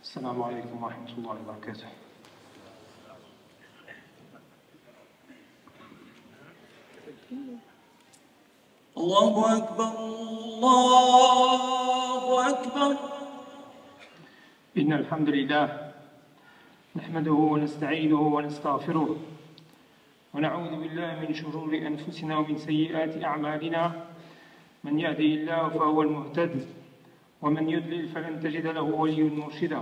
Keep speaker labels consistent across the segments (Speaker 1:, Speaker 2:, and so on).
Speaker 1: السلام عليكم ورحمة الله وبركاته.
Speaker 2: الله أكبر الله أكبر.
Speaker 1: إن الحمد لله نحمده ونستعينه ونستغفره ونعوذ بالله من شرور أنفسنا ومن سيئات أعمالنا. من يهده الله فهو المهتد ومن يضلل فلن تجد له وليا مرشدا.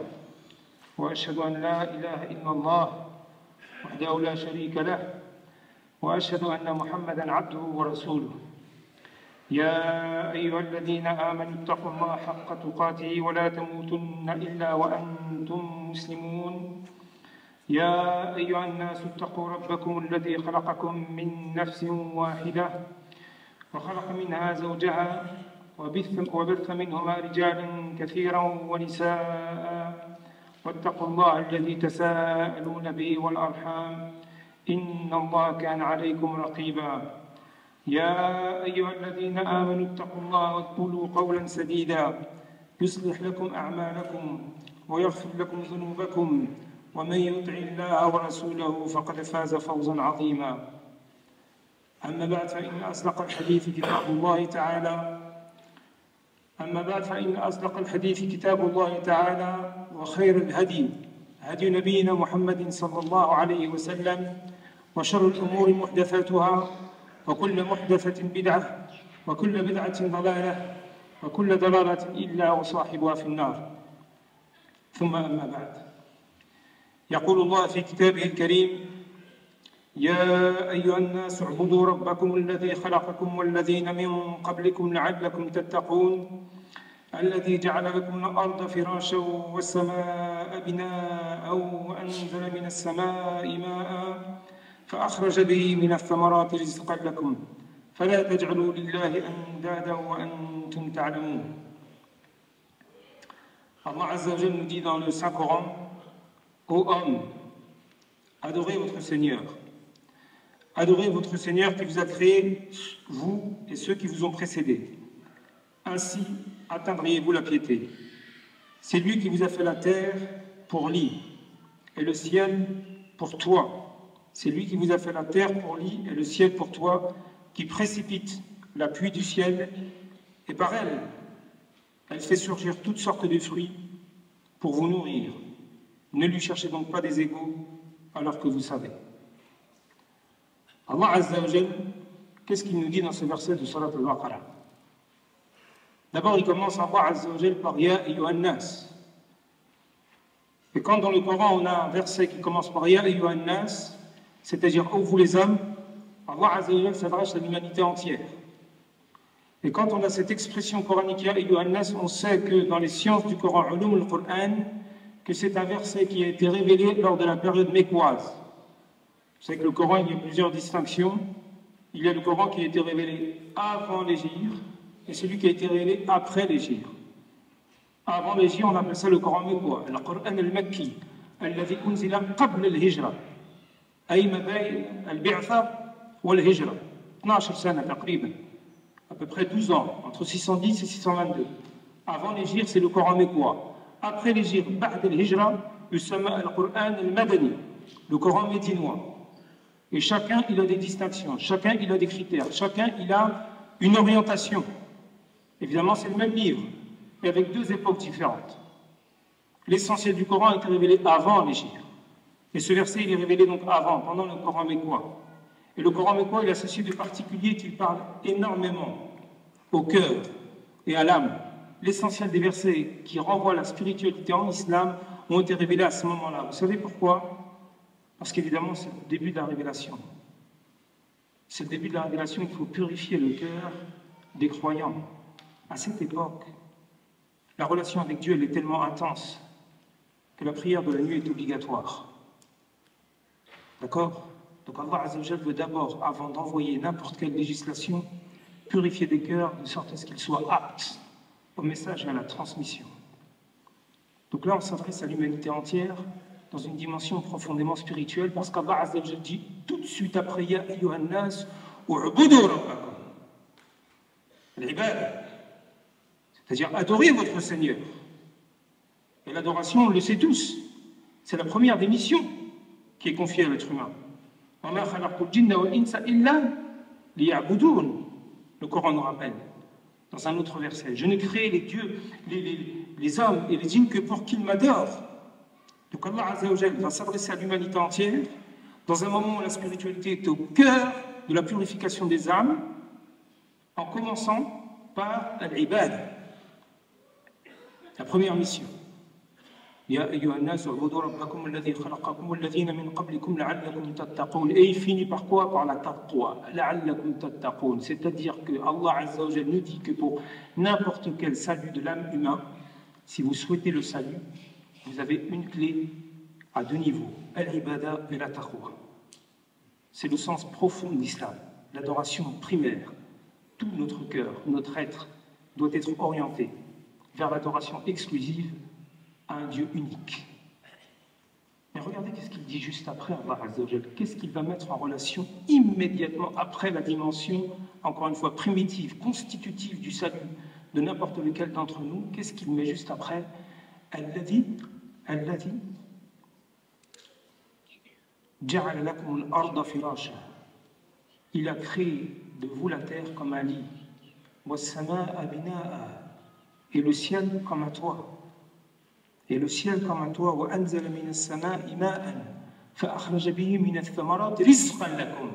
Speaker 1: وأشهد أن لا إله إلا الله وحده لا شريك له وأشهد أن محمدا عبده ورسوله. يا أيها الذين آمنوا اتقوا الله حق تقاته ولا تموتن إلا وأنتم مسلمون. يا أيها الناس اتقوا ربكم الذي خلقكم من نفس واحدة وخلق منها زوجها وبث منهما رجالا كثيرا ونساء واتقوا الله الذي تساءلون به والأرحام إن الله كان عليكم رقيبا. يا أيها الذين آمنوا اتقوا الله وقولوا قولا سديدا يصلح لكم أعمالكم ويغفر لكم ذنوبكم ومن يطع الله ورسوله فقد فاز فوزا عظيما. أما بعد فإن أصدق الحديث كتاب الله تعالى وخير الهدي هدي نبينا محمد صلى الله عليه وسلم وشر الأمور محدثاتها وكل محدثة بدعة وكل بدعة ضلالة وكل ضلالة إلا وصاحبها في النار. ثم أما بعد، يقول الله في كتابه الكريم: يا أيها الناس اعبدوا ربكم الذي خلقكم والذين من قبلكم لعلكم تتقون الذي جعل لكم الأرض فراشا والسماء بناء وأنزل من السماء ماء فأخرج به من الثمرات رزقا لكم فلا تجعلوا لله أندادا وأنتم تعلمون. Allah Azza wa Jalla nous dit dans le Saint-Coran: Ô hommes, adorez votre Seigneur. Adorez votre Seigneur qui vous a créé, vous et ceux qui vous ont précédés. Ainsi atteindriez-vous la piété. C'est lui qui vous a fait la terre pour lit et le ciel pour toit. C'est lui qui vous a fait la terre pour lit et le ciel pour toit, qui précipite la pluie du ciel, et par elle, elle fait surgir toutes sortes de fruits pour vous nourrir. Ne lui cherchez donc pas des égaux alors que vous savez. Allah Azza wa Jal, qu'est-ce qu'il nous dit dans ce verset de Surat al-Baqarah? D'abord, il commence Allah Azza wa Jal par Ya ayyuhan nas. Et quand dans le Coran on a un verset qui commence par Ya ayyuhan nas, c'est-à-dire ô vous les hommes, Allah Azza wa Jal s'adresse à l'humanité entière. Et quand on a cette expression coranique Ya ayyuhan nas, on sait que dans les sciences du Coran, Ulum al-Qur'an, que c'est un verset qui a été révélé lors de la période mécoise. Vous savez que le Coran, il y a plusieurs distinctions. Il y a le Coran qui a été révélé avant l'Hégire et celui qui a été révélé après l'Hégire. Avant l'Hégire, on appelle ça le Coran mécois, le Coran al-Makki, alladhi unzila qabla al-Hijra, ay ma bayn al-Bi'tha wa al-Hijra, 12 sana taqriban, à peu près 12 ans, entre 610 et 622. Avant l'Hégire, c'est le Coran mécois. Après l'Hégire, ba'd al-Hijra, yusama al-Qur'an al-Madani, le Coran médinois. Et chacun, il a des distinctions, chacun, il a des critères, chacun, il a une orientation. Évidemment, c'est le même livre, mais avec deux époques différentes. L'essentiel du Coran a été révélé avant l'Hégire. Et ce verset, il est révélé donc avant, pendant le Coran mécois. Et le Coran mécois, il est associé de particulier qu'il parle énormément au cœur et à l'âme. L'essentiel des versets qui renvoient à la spiritualité en islam ont été révélés à ce moment-là. Vous savez pourquoi? Parce qu'évidemment, c'est le début de la révélation. C'est le début de la révélation, il faut purifier le cœur des croyants. À cette époque, la relation avec Dieu, elle est tellement intense que la prière de la nuit est obligatoire. D'accord? Donc Allah Azza wa Jal veut d'abord, avant d'envoyer n'importe quelle législation, purifier des cœurs de sorte à ce qu'ils soient aptes au message et à la transmission. Donc là, on s'adresse à l'humanité entière dans une dimension profondément spirituelle, parce qu'Allah Azza wa Jal dit tout de suite après Ya ayyuhan nas u'budu rabbakum. L'ibad, c'est-à-dire adorez votre Seigneur. Et Et l'adoration, on le sait tous, c'est la première des missions qui est confiée à l'être humain. Le Coran nous rappelle, dans un autre verset, je n'ai créé les dieux, les hommes et les djinns que pour qu'ils m'adorent. Donc Allah Azza wa Jalla va s'adresser à l'humanité entière dans un moment où la spiritualité est au cœur de la purification des âmes, en commençant par l'ibad, la première mission. Et il finit par quoi? Par la taqwa. C'est-à-dire que Allah Azza wa Jalla nous dit que pour n'importe quel salut de l'âme humaine, si vous souhaitez le salut, vous avez une clé à deux niveaux, al-ibada et la taqwa. C'est le sens profond de l'islam, l'adoration primaire. Tout notre cœur, notre être doit être orienté vers l'adoration exclusive à un Dieu unique. Mais regardez qu'est-ce qu'il dit juste après Allah Azza wa Jalla. Qu'est-ce qu'il va mettre en relation immédiatement après la dimension, encore une fois, primitive, constitutive du salut de n'importe lequel d'entre nous. Qu'est-ce qu'il met juste après? Alladhi ja'ala lakum al-arda firasha. Il a créé de vous la terre comme un lit. Was-samaa'a binaa'a. Et le ciel comme un toit. Et le ciel comme un toit. وَأَنزَلَ مِنَ السَّمَاءِ مَاءً فَأَخْرَجَ بِهِ مِنَ الثَّمَرَاتِ رِزْقًا لَكُمْ.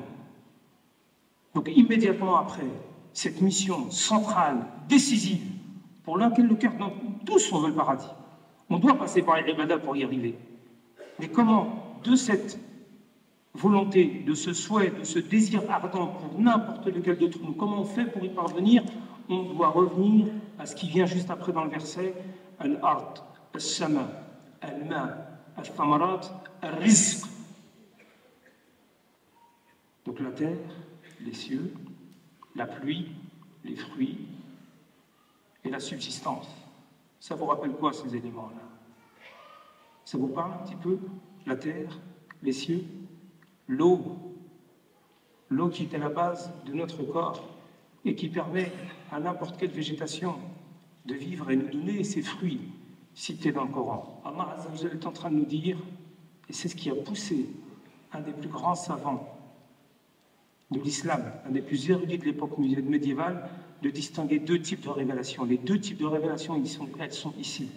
Speaker 1: Donc immédiatement après cette mission centrale, décisive, pour laquelle le cœur, tous on veut le paradis. On doit passer par l'ibada pour y arriver. Mais comment, de cette volonté, de ce souhait, de ce désir ardent pour n'importe lequel d'entre nous, comment on fait pour y parvenir? On doit revenir à ce qui vient juste après dans le verset, al-ard, al-sama, al-ma, al-thamarat, al-rizq. Donc la terre, les cieux, la pluie, les fruits et la subsistance. Ça vous rappelle quoi ces éléments-là? Ça vous parle un petit peu? La terre, les cieux, l'eau qui est à la base de notre corps et qui permet à n'importe quelle végétation de vivre et nous donner ses fruits cités dans le Coran. Allah Azza wa Jalla est en train de nous dire, et c'est ce qui a poussé un des plus grands savants de l'islam, un des plus érudits de l'époque médiévale, de distinguer deux types de révélations. Les deux types de révélations, elles sont ici.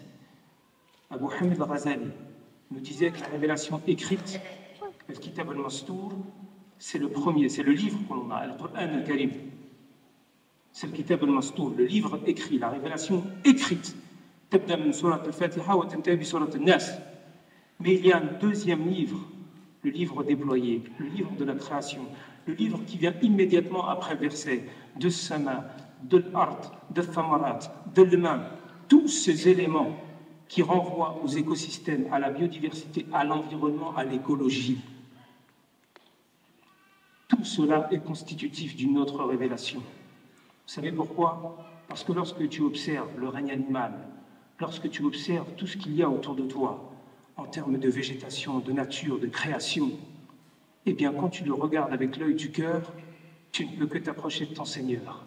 Speaker 1: Abu Hamid al-Ghazali nous disait que la révélation écrite, le Kitab al-Mastour, c'est le premier, c'est le livre que l'on a, le Qur'an al-Karim. C'est le Kitab al-Mastour, le livre écrit, la révélation écrite. تبدأ من سورة الفاتحة وتنتهي بسورة الناس. Mais il y a un deuxième livre, le livre déployé, le livre de la création, le livre qui vient immédiatement après le verset, de Sama, de l'Art, de Thamarat, de l'Man, tous ces éléments qui renvoient aux écosystèmes, à la biodiversité, à l'environnement, à l'écologie. Tout cela est constitutif d'une autre révélation. Vous savez pourquoi? Parce que lorsque tu observes le règne animal, lorsque tu observes tout ce qu'il y a autour de toi, en termes de végétation, de nature, de création, eh bien, quand tu le regardes avec l'œil du cœur, tu ne peux que t'approcher de ton Seigneur.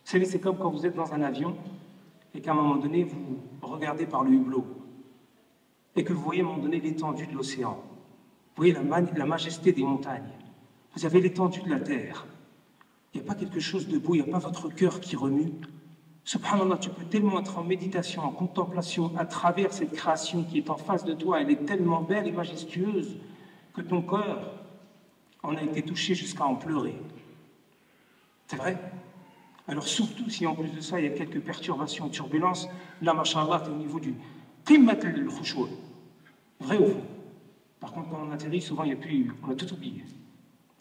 Speaker 1: Vous savez, c'est comme quand vous êtes dans un avion et qu'à un moment donné, vous regardez par le hublot et que vous voyez à un moment donné l'étendue de l'océan. Vous voyez la majesté des montagnes. Vous avez l'étendue de la terre. Il n'y a pas quelque chose de beau, il n'y a pas votre cœur qui remue. Subhanallah, tu peux tellement être en méditation, en contemplation, à travers cette création qui est en face de toi. Elle est tellement belle et majestueuse que ton cœur en a été touché jusqu'à en pleurer. C'est vrai? Alors surtout si en plus de ça, il y a quelques perturbations, turbulences, là, machallah, tu es au niveau du qimmat al-khushu'. Vrai ou faux? Par contre, quand on atterrit, souvent, il y a plus, on a tout oublié.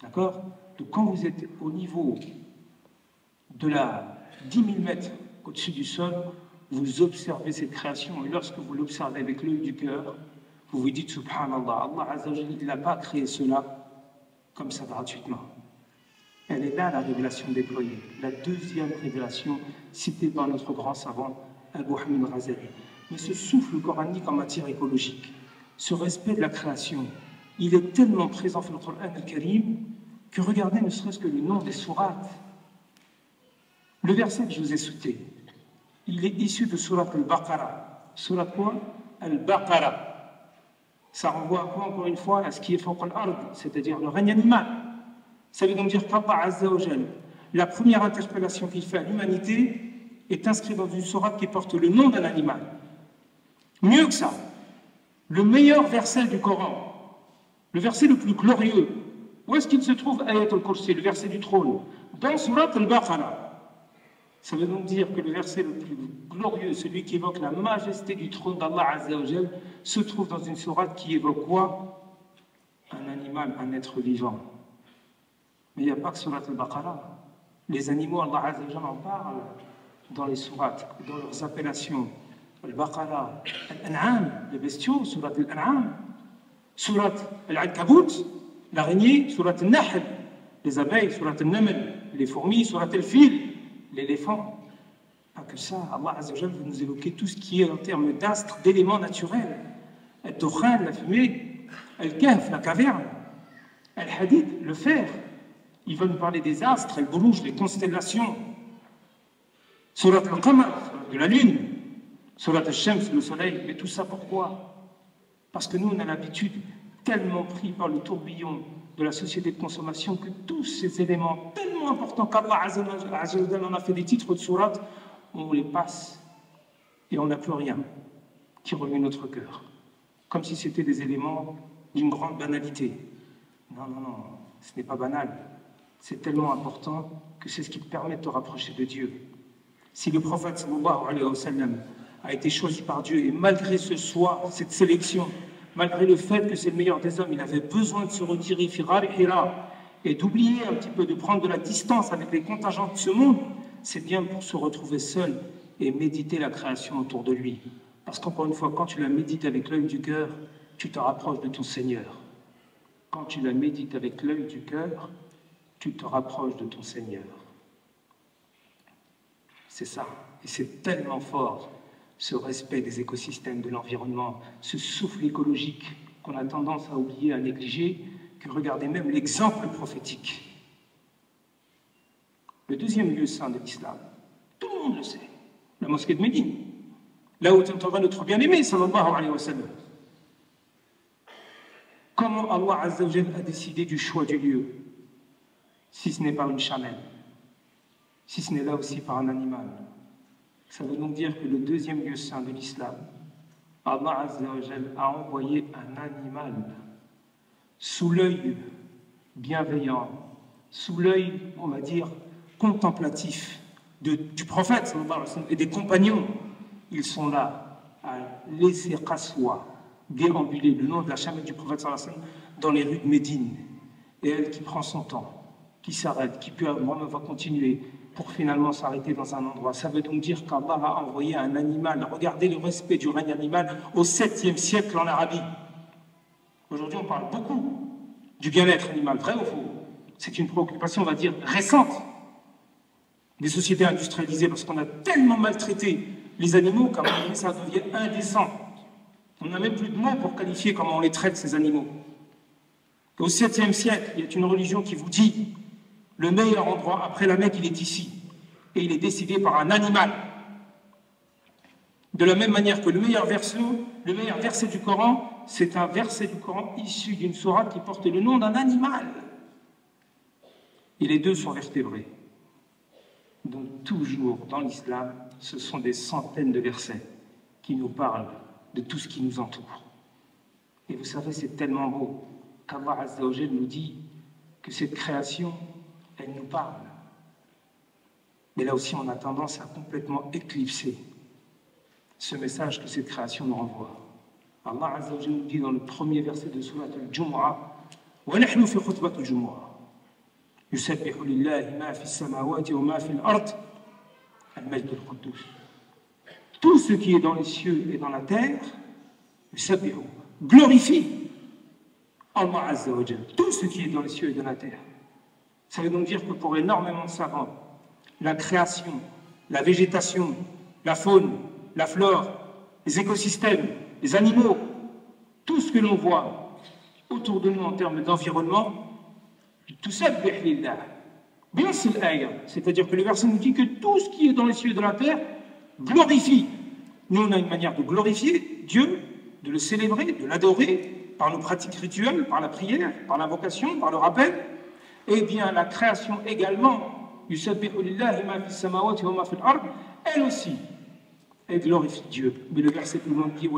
Speaker 1: D'accord? Donc quand vous êtes au niveau de la 10 000 mètres au-dessus du sol, vous observez cette création, et lorsque vous l'observez avec l'œil du cœur, vous vous dites Subhanallah, Allah Azza wa Jalla, il n'a pas créé cela comme ça gratuitement. Elle est là la révélation déployée, la deuxième révélation citée par notre grand savant Abu Hamid al-Ghazali. Mais ce souffle coranique en matière écologique, ce respect de la création, il est tellement présent dans le Coran al-Karim que regardez ne serait-ce que le nom des sourates. Le verset que je vous ai cité, il est issu de Surat al-Baqarah. Surat quoi? al-Baqara. Ça renvoie à quoi, encore une fois, à ce qui est fawq al-ard, c'est-à-dire le règne animal. Ça veut donc dire qu'Allah Azza wa Jal, la première interpellation qu'il fait à l'humanité est inscrite dans une sourate qui porte le nom d'un animal. Mieux que ça, le meilleur verset du Coran, le verset le plus glorieux, où est-ce qu'il se trouve Ayat al-Kursi, le verset du trône? Dans sourate al-Baqara. Ça veut donc dire que le verset le plus glorieux, celui qui évoque la majesté du trône d'Allah Azza wa Jal, se trouve dans une sourate qui évoque quoi? Un animal, un être vivant. Mais il n'y a pas que sourate al-Baqara. Les animaux, Allah Azza wa Jal en parle dans les sourates, dans leurs appellations. Al-Baqara, Al-An'am, les bestiaux, sourate Al-An'am, sourate Al-Ankabut, l'araignée, sourate Al-Nahl, les abeilles, sourate Al-Naml, les fourmis, sourate Al-Fil, l'éléphant. Pas que ça, Allah Azza wa Jal veut nous évoquer tout ce qui est en termes d'astres, d'éléments naturels. Al-Dukhan, la fumée, Al-Kahf, la caverne, Al-Hadid, le fer. Il va nous parler des astres, Al-Buruj, les constellations. Surat Al-Qamar, de la lune. Surat Al-Shams, le soleil. Mais tout ça pourquoi? Parce que nous, on a l'habitude, tellement pris par le tourbillon de la société de consommation, que tous ces éléments tellement importants qu'Allah Azza wa Jal en a fait des titres de sourates, on les passe et on n'a plus rien qui remue notre cœur. Comme si c'était des éléments d'une grande banalité. Non, non, non, ce n'est pas banal. C'est tellement important que c'est ce qui te permet de te rapprocher de Dieu. Si le prophète sallallahu alayhi wa sallam a été choisi par Dieu, et malgré ce choix, cette sélection, malgré le fait que c'est le meilleur des hommes, il avait besoin de se retirer et d'oublier un petit peu, de prendre de la distance avec les contingents de ce monde, c'est bien pour se retrouver seul et méditer la création autour de lui. Parce qu'encore une fois, quand tu la médites avec l'œil du cœur, tu te rapproches de ton Seigneur. Quand tu la médites avec l'œil du cœur, tu te rapproches de ton Seigneur. C'est ça. Et c'est tellement fort, ce respect des écosystèmes, de l'environnement, ce souffle écologique qu'on a tendance à oublier, à négliger, que regardez même l'exemple prophétique. Le deuxième lieu saint de l'islam, tout le monde le sait, la mosquée de Médine, là où t'entendra notre bien-aimé, sallallahu alayhi wa sallam. Comment Allah Azza wa Jal a décidé du choix du lieu, si ce n'est par une chamelle, si ce n'est là aussi par un animal? Ça veut donc dire que le deuxième lieu saint de l'islam, Allah Azza wa Jal a envoyé un animal sous l'œil bienveillant, sous l'œil, on va dire, contemplatif du prophète sallallahu alayhi wa sallam, et des compagnons. Ils sont là à laisser Qaswa déambuler le long de la chamelle du prophète sallallahu alayhi wa sallam dans les rues de Médine. Et elle qui prend son temps, qui s'arrête, qui peut va continuer pour finalement s'arrêter dans un endroit. Ça veut donc dire qu'Allah a envoyé un animal. Regardez le respect du règne animal au 7e siècle en Arabie. Aujourd'hui, on parle beaucoup du bien-être animal, vrai ou faux? C'est une préoccupation, on va dire, récente des sociétés industrialisées, parce qu'on a tellement maltraité les animaux qu'à un moment donné, ça devient indécent. On n'a même plus de mots pour qualifier comment on les traite, ces animaux. Au 7e siècle, il y a une religion qui vous dit le meilleur endroit après la Mecque, il est ici. Et il est décidé par un animal. De la même manière que le meilleur verset du Coran, c'est un verset du Coran issu d'une sourate qui porte le nom d'un animal. Et les deux sont vertébrés. Donc toujours dans l'islam, ce sont des centaines de versets qui nous parlent de tout ce qui nous entoure. Et vous savez, c'est tellement beau qu'Allah Azza wa Jal nous dit que cette création, elle nous parle. Mais là aussi, on a tendance à complètement éclipser ce message que cette création nous renvoie. Allah Azza wa Jal nous dit dans le premier verset de Surat al-Jumu'ah, وَنَحْنُ فِي خُطْبَةِ الْجُمُعَةِ يُسَبِّحُ لِلَّهِ مَا فِي السَّمَاوَاتِ وَمَا فِي الْأَرْضِ الْمَجْدُ الْقُدُّوسِ. Tout ce qui est dans les cieux et dans la terre, يُسَبِّحُ, glorifie Allah Azza wa Jal. Tout ce qui est dans les cieux et dans la terre. Ça veut donc dire que pour énormément de savants, la création, la végétation, la faune, la flore, les écosystèmes, les animaux, tout ce que l'on voit autour de nous en termes d'environnement, tout ça, bien c'est l'ayah, c'est-à-dire que le verset nous dit que tout ce qui est dans les cieux et dans la terre glorifie. Nous, on a une manière de glorifier Dieu, de le célébrer, de l'adorer par nos pratiques rituelles, par la prière, par l'invocation, par le rappel. Eh bien, la création également, elle aussi, elle glorifie Dieu. Mais le verset plus loin dit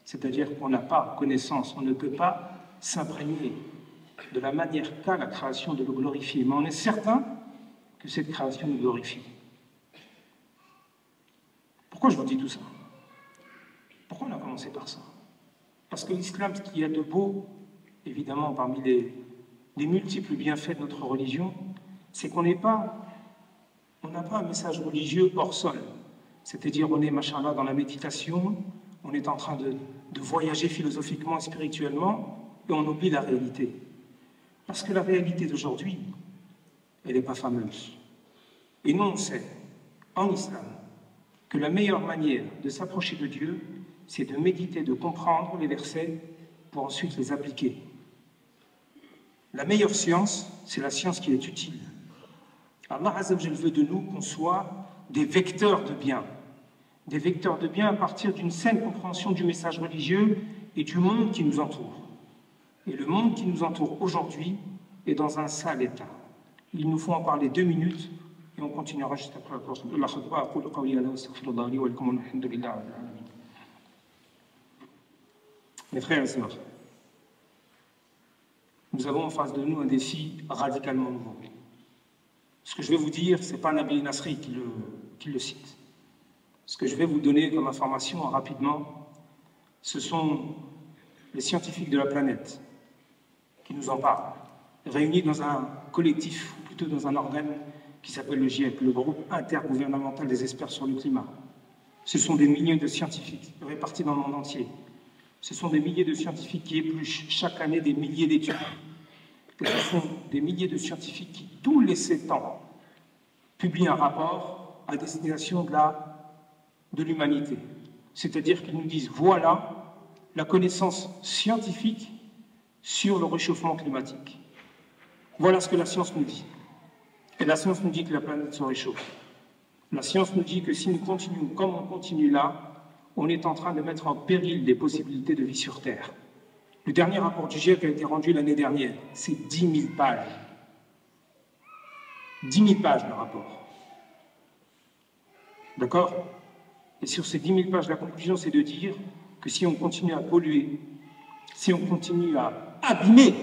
Speaker 1: c'est-à-dire qu'on n'a pas connaissance, on ne peut pas s'imprégner de la manière qu'a la création de le glorifier. Mais on est certain que cette création nous glorifie. Pourquoi je vous dis tout ça? Pourquoi on a commencé par ça? Parce que l'islam, ce qu'il y a de beau, évidemment, parmi les multiples bienfaits de notre religion, c'est qu'on n'a pas un message religieux hors sol. C'est-à-dire, on est, machallah, dans la méditation, on est en train de voyager philosophiquement et spirituellement, et on oublie la réalité. Parce que la réalité d'aujourd'hui, elle n'est pas fameuse. Et nous, on sait, en islam, que la meilleure manière de s'approcher de Dieu, c'est de méditer, de comprendre les versets pour ensuite les appliquer. La meilleure science, c'est la science qui est utile. Allah Azza wa Jalla veut de nous qu'on soit des vecteurs de bien. Des vecteurs de bien à partir d'une saine compréhension du message religieux et du monde qui nous entoure. Et le monde qui nous entoure aujourd'hui est dans un sale état. Il nous faut en parler 2 minutes et on continuera juste après. Mes frères et sœurs, nous avons en face de nous un défi radicalement nouveau. Ce que je vais vous dire, ce n'est pas Nabil Nasri qui le cite. Ce que je vais vous donner comme information rapidement, ce sont les scientifiques de la planète qui nous en parlent, réunis dans un collectif, ou plutôt dans un organe qui s'appelle le GIEC, le groupe intergouvernemental des experts sur le climat. Ce sont des milliers de scientifiques répartis dans le monde entier. Ce sont des milliers de scientifiques qui épluchent chaque année des milliers d'études. Et ce sont des milliers de scientifiques qui, tous les 7 ans, publient un rapport à destination de l'humanité. C'est-à-dire qu'ils nous disent, voilà la connaissance scientifique sur le réchauffement climatique. Voilà ce que la science nous dit. Et la science nous dit que la planète se réchauffe. La science nous dit que si nous continuons comme on continue là, on est en train de mettre en péril des possibilités de vie sur Terre. Le dernier rapport du GIEC a été rendu l'année dernière. C'est 10 000 pages. 10 000 pages le rapport. D'accord? Et sur ces 10 000 pages, la conclusion, c'est de dire que si on continue à polluer, si on continue à abîmer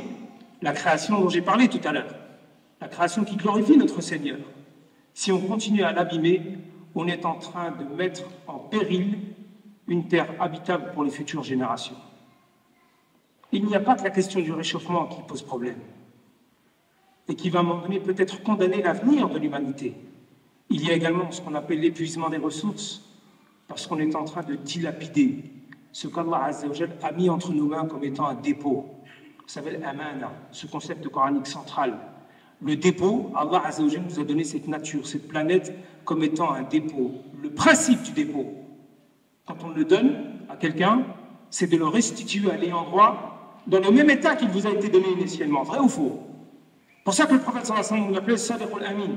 Speaker 1: la création dont j'ai parlé tout à l'heure, la création qui glorifie notre Seigneur, si on continue à l'abîmer, on est en train de mettre en péril une terre habitable pour les futures générations. Il n'y a pas que la question du réchauffement qui pose problème et qui va à un moment donné peut-être condamner l'avenir de l'humanité. Il y a également ce qu'on appelle l'épuisement des ressources, parce qu'on est en train de dilapider ce qu'Allah Azza wa Jalla a mis entre nos mains comme étant un dépôt. Ça s'appelle amana, ce concept coranique central. Le dépôt, Allah Azza wa Jalla nous a donné cette nature, cette planète comme étant un dépôt. Le principe du dépôt, quand on le donne à quelqu'un, c'est de le restituer à l'ayant droit dans le même état qu'il vous a été donné initialement. Vrai ou faux? Pour ça que le prophète sallallahu alayhi wa sallam l'appelait Sadiq al-Amin.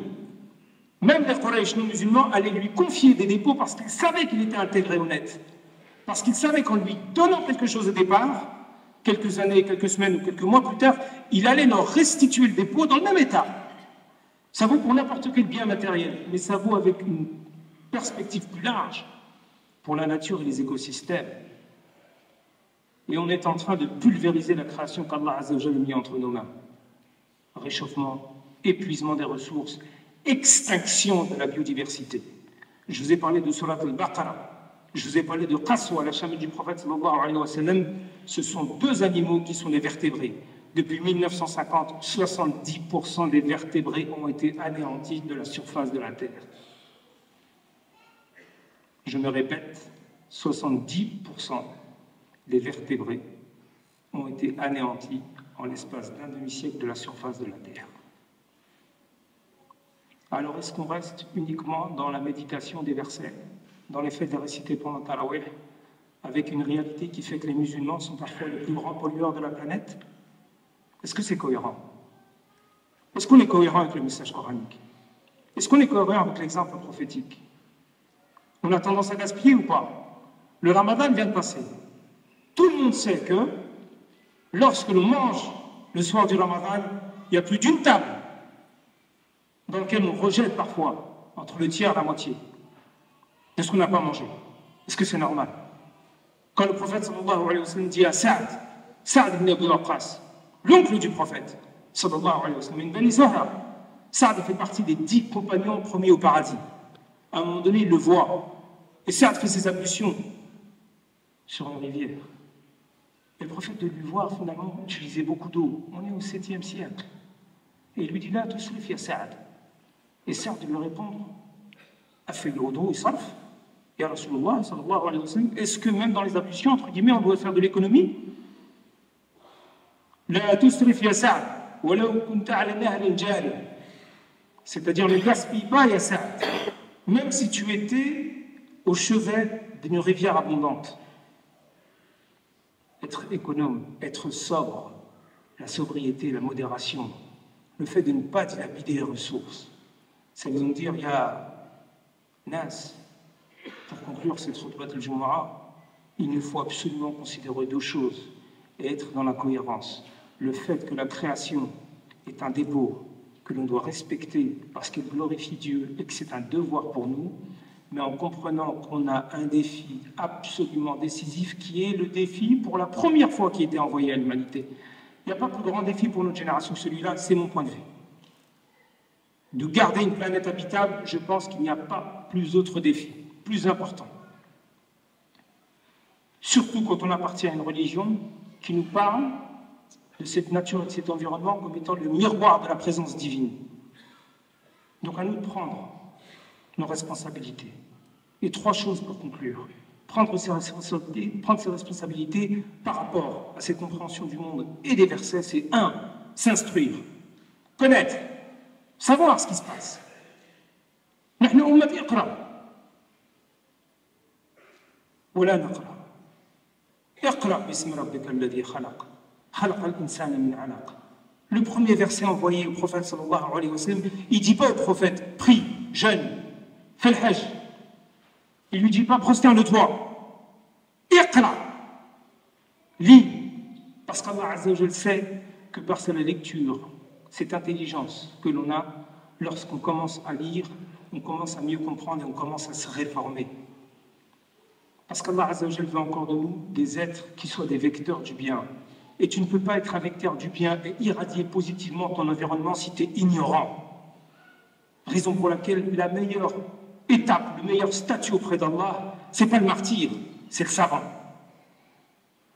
Speaker 1: Même les Quraysh non musulmans allaient lui confier des dépôts parce qu'ils savaient qu'il était intégré honnête. Parce qu'ils savaient qu'en lui donnant quelque chose au départ, quelques années, quelques semaines ou quelques mois plus tard, il allait leur restituer le dépôt dans le même état. Ça vaut pour n'importe quel bien matériel, mais ça vaut avec une perspective plus large pour la nature et les écosystèmes. Et on est en train de pulvériser la création qu'Allah Azza wa Jalla a mis entre nos mains. Réchauffement, épuisement des ressources, extinction de la biodiversité. Je vous ai parlé de Surat al-Baqarah, je vous ai parlé de Qaswa, la chamelle du prophète sallallahu alayhi wa sallam. Ce sont 2 animaux qui sont les vertébrés. Depuis 1950, 70% des vertébrés ont été anéantis de la surface de la Terre. Je me répète, 70% des vertébrés ont été anéantis en l'espace d'un demi-siècle de la surface de la Terre. Alors, est-ce qu'on reste uniquement dans la méditation des versets, dans les faits de réciter pendant Tarawih, avec une réalité qui fait que les musulmans sont parfois les plus grands pollueurs de la planète? Est-ce que c'est cohérent? Est-ce qu'on est cohérent avec le message coranique? Est-ce qu'on est cohérent avec l'exemple prophétique? On a tendance à gaspiller ou pas? le Ramadan vient de passer. Tout le monde sait que lorsque l'on mange le soir du Ramadan, il y a plus d'une table dans laquelle on rejette parfois entre le tiers et la moitié de ce qu'on n'a pas mangé. Est-ce que c'est normal? Quand le prophète sallallahu alayhi wa sallam dit à Saad ibn Abi Waqqas, l'oncle du prophète sallallahu alayhi wa sallam, ibn Bani Zahra, Saad fait partie des 10 compagnons promis au paradis. À un moment donné, il le voit. Et Saad fait ses ablutions sur une rivière. Et le prophète de lui voir, finalement, utilisait beaucoup d'eau. On est au 7e siècle. Et il lui dit là, tout suite, il y a Saad. Et Saad de lui répondre, a fait le wudu et sarf. Ya Rasulullah, sallallahu alayhi wa sallam, est-ce que même dans les ablutions, entre guillemets, on doit faire de l'économie? La tusrif ya Saad, walau kunta ala nahrin jari. C'est-à-dire, ne gaspille pas, ya Saad. Même si tu étais au chevet d'une rivière abondante. Être économe, être sobre, la sobriété, la modération, le fait de ne pas dilapider les ressources. Ça veut donc dire, il y a Nas, pour conclure cette khutbat al-Jumu'ah, il nous faut absolument considérer 2 choses et être dans la cohérence. Le fait que la création est un dépôt que l'on doit respecter parce qu'elle glorifie Dieu et que c'est un devoir pour nous, mais en comprenant qu'on a un défi absolument décisif qui est le défi pour la première fois qui a été envoyé à l'humanité. Il n'y a pas plus grand défi pour notre génération que celui-là, c'est mon point de vue. De garder une planète habitable, je pense qu'il n'y a pas plus autre défi, plus important. Surtout quand on appartient à une religion qui nous parle de cette nature et de cet environnement comme étant le miroir de la présence divine. Donc à nous de prendre nos responsabilités. Et 3 choses pour conclure. Prendre ses responsabilités par rapport à cette compréhension du monde et des versets, c'est 1. S'instruire, connaître, savoir ce qui se passe. نحن أمة اقرأ ولا نقرأ. اقرأ باسم ربك الذي خلق خلق الإنسان من علق. Le premier verset envoyé au prophète sallallahu alayhi wa sallam, il ne dit pas au prophète, prie, jeûne, fais le hajj. Il ne lui dit pas, prosterne-toi. Iqra. Lis. Parce qu'Allah Azza wa Jal sait que par la lecture, cette intelligence que l'on a, lorsqu'on commence à lire, on commence à mieux comprendre et on commence à se réformer. Parce qu'Allah Azza wa Jal veut encore de nous des êtres qui soient des vecteurs du bien. Et tu ne peux pas être un vecteur du bien et irradier positivement ton environnement si tu es ignorant. Raison pour laquelle la meilleure étape, le meilleur statut auprès d'Allah, c'est pas le martyr, c'est le savant.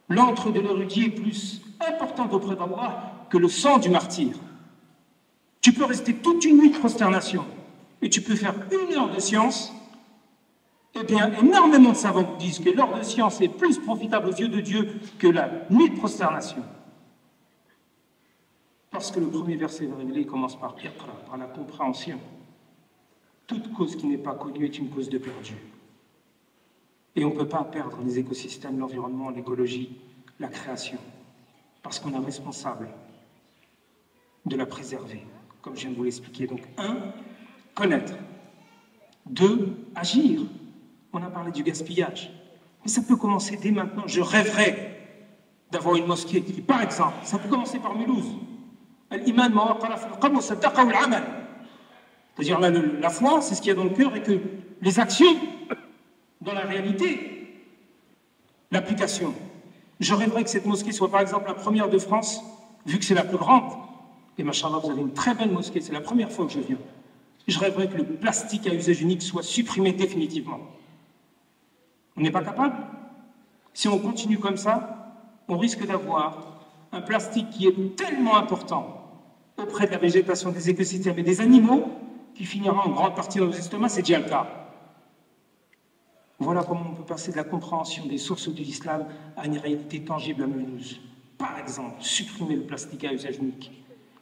Speaker 1: L'antre de l'érudit est plus importante auprès d'Allah que le sang du martyr. Tu peux rester toute une nuit de prosternation et tu peux faire 1 heure de science. Eh bien, énormément de savants disent que l'heure de science est plus profitable aux yeux de Dieu que la nuit de prosternation. Parce que le premier verset révélé commence par Iqra, par la compréhension. Toute cause qui n'est pas connue est une cause de perdu. Et on ne peut pas perdre les écosystèmes, l'environnement, l'écologie, la création, parce qu'on est responsable de la préserver, comme je viens de vous l'expliquer. Donc, 1, connaître. 2, agir. On a parlé du gaspillage. Mais ça peut commencer dès maintenant. Je rêverais d'avoir une mosquée qui, par exemple, ça peut commencer par Mulhouse. C'est-à-dire la foi, c'est ce qu'il y a dans le cœur et que les actions, dans la réalité, l'application. Je rêverais que cette mosquée soit par exemple la première de France, vu que c'est la plus grande. Et machallah, vous avez une très belle mosquée, c'est la première fois que je viens. Je rêverais que le plastique à usage unique soit supprimé définitivement. On n'est pas capable? Si on continue comme ça, on risque d'avoir un plastique qui est tellement important auprès de la végétation, des écosystèmes et des animaux, qui finira en grande partie dans nos estomacs, c'est déjà le cas. Voilà comment on peut passer de la compréhension des sources de l'islam à une réalité tangible à Mulhouse. Par exemple, supprimer le plastique à usage unique.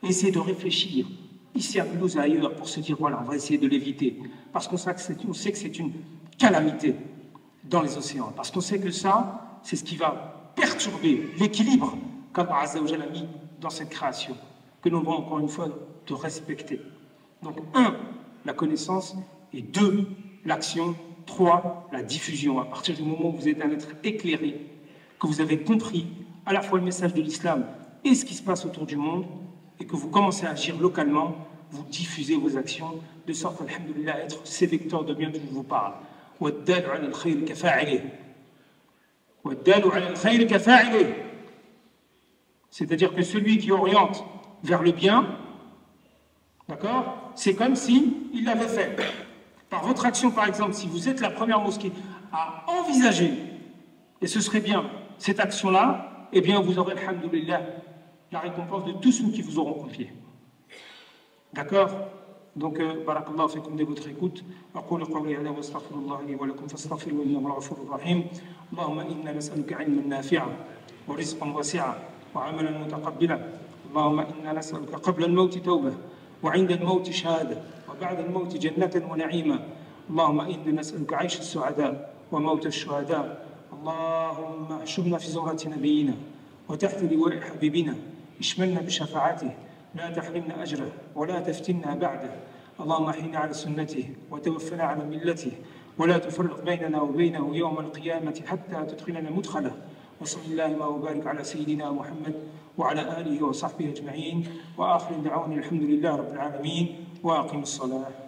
Speaker 1: Essayer de réfléchir, ici à Mulhouse et ailleurs, pour se dire, voilà, on va essayer de l'éviter. Parce qu'on sait que c'est une calamité dans les océans. Parce qu'on sait que ça, c'est ce qui va perturber l'équilibre qu'Allah Azza wa Jalla a mis dans cette création, que l'on doit encore une fois de respecter. Donc, 1, la connaissance, et 2, l'action, 3, 3, la diffusion. À partir du moment où vous êtes un être éclairé, que vous avez compris à la fois le message de l'islam et ce qui se passe autour du monde, et que vous commencez à agir localement, vous diffusez vos actions, de sorte, alhamdoulilah, à être ces vecteurs de bien dont je vous parle. C'est-à-dire que celui qui oriente vers le bien, d'accord, c'est comme s'il l'avait fait. Par votre action, par exemple, si vous êtes la première mosquée à envisager, et ce serait bien, cette action-là, eh bien vous aurez, alhamdoulilah, la récompense de tous ceux qui vous auront confié. D'accord? Donc, barakallahu fikum de votre écoute. أقول قولي هذا وأستغفر الله لي ولكم فاستغفروه إنه هو الغفور الرحيم. اللهم إنا نسألك علما نافعا ورزقا واسعا وعملا متقبلا. اللهم إنا نسألك قبل الموت توبة وعند الموت شهادة وبعد الموت جنة ونعيما. اللهم إنا نسألك عيش السعداء وموت الشهداء. اللهم احشرنا في زمرة نبينا وتحت لواء حبيبنا اشملنا بشفاعته لا تحرمنا أجره ولا تفتنا بعده. اللهم احينا على سنته وتوفنا على ملته ولا تفرق بيننا وبينه يوم القيامة حتى تدخلنا مدخله. وصل اللهم وبارك على سيدنا محمد وعلى آله وصحبه أجمعين وآخر دعوانا الحمد لله رب العالمين وأقم الصلاة.